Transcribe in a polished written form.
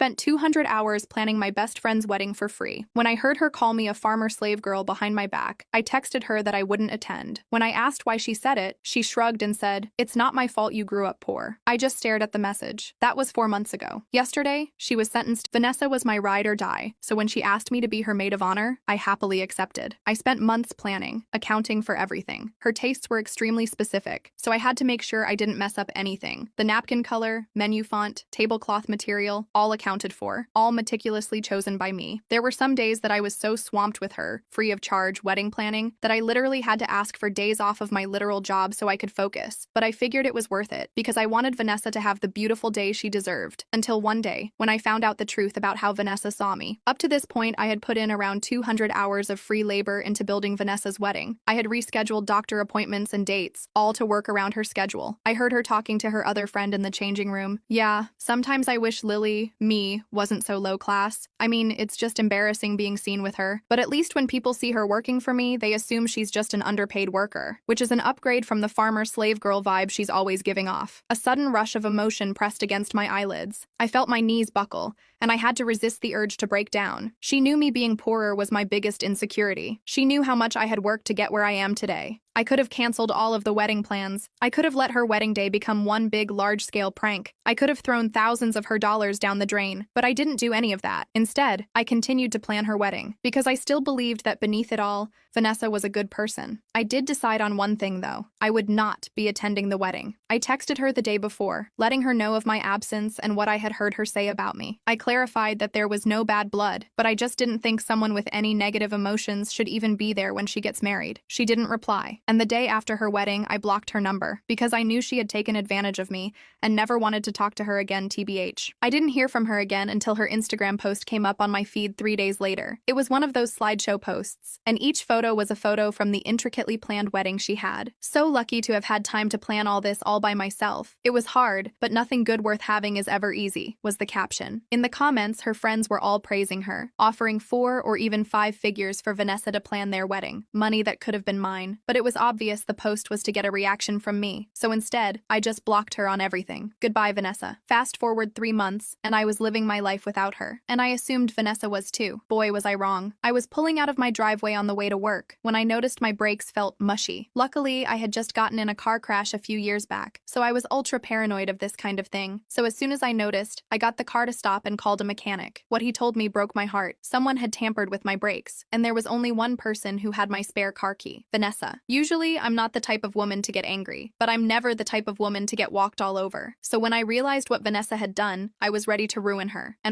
spent 200 hours planning my best friend's wedding for free. When I heard her call me a farmer slave girl behind my back, I texted her that I wouldn't attend. When I asked why she said it, she shrugged and said, "It's not my fault you grew up poor." I just stared at the message. That was 4 months ago. Yesterday, she was sentenced. Vanessa was my ride or die, so when she asked me to be her maid of honor, I happily accepted. I spent months planning, accounting for everything. Her tastes were extremely specific, so I had to make sure I didn't mess up anything. The napkin color, menu font, tablecloth material, all accounted for, all meticulously chosen by me. There were some days that I was so swamped with her, free of charge wedding planning, that I literally had to ask for days off of my literal job so I could focus. But I figured it was worth it, because I wanted Vanessa to have the beautiful day she deserved. Until one day, when I found out the truth about how Vanessa saw me. Up to this point, I had put in around 200 hours of free labor into building Vanessa's wedding. I had rescheduled doctor appointments and dates, all to work around her schedule. I heard her talking to her other friend in the changing room. Yeah, sometimes I wish Lily, me, wasn't so low class. I mean, it's just embarrassing being seen with her. But at least when people see her working for me, they assume she's just an underpaid worker, which is an upgrade from the farmer slave girl vibe she's always giving off. A sudden rush of emotion pressed against my eyelids. I felt my knees buckle, and I had to resist the urge to break down. She knew me being poorer was my biggest insecurity. She knew how much I had worked to get where I am today. I could have canceled all of the wedding plans. I could have let her wedding day become one big, large-scale prank. I could have thrown thousands of her dollars down the drain, but I didn't do any of that. Instead, I continued to plan her wedding, because I still believed that beneath it all, Vanessa was a good person. I did decide on one thing, though. I would not be attending the wedding. I texted her the day before, letting her know of my absence and what I had heard her say about me. I clarified that there was no bad blood, but I just didn't think someone with any negative emotions should even be there when she gets married. She didn't reply. And the day after her wedding, I blocked her number, because I knew she had taken advantage of me and never wanted to talk to her again, TBH. I didn't hear from her again until her Instagram post came up on my feed 3 days later. It was one of those slideshow posts, and each photo was a photo from the intricately planned wedding she had. So lucky to have had time to plan all this all by myself. It was hard, but nothing good worth having is ever easy, was the caption. In the comments, her friends were all praising her, offering 4 or even 5 figures for Vanessa to plan their wedding, money that could have been mine. But it was obvious the post was to get a reaction from me, so instead, I just blocked her on everything. Goodbye, Vanessa. Fast forward 3 months, and I was living my life without her. And I assumed Vanessa was too. Boy, was I wrong. I was pulling out of my driveway on the way to work when I noticed my brakes felt mushy. Luckily, I had just gotten in a car crash a few years back, so I was ultra paranoid of this kind of thing. So as soon as I noticed, I got the car to stop and called a mechanic. What he told me broke my heart. Someone had tampered with my brakes, and there was only one person who had my spare car key, Vanessa. Usually, I'm not the type of woman to get angry, but I'm never the type of woman to get walked all over. So when I realized what Vanessa had done, I was ready to ruin her. And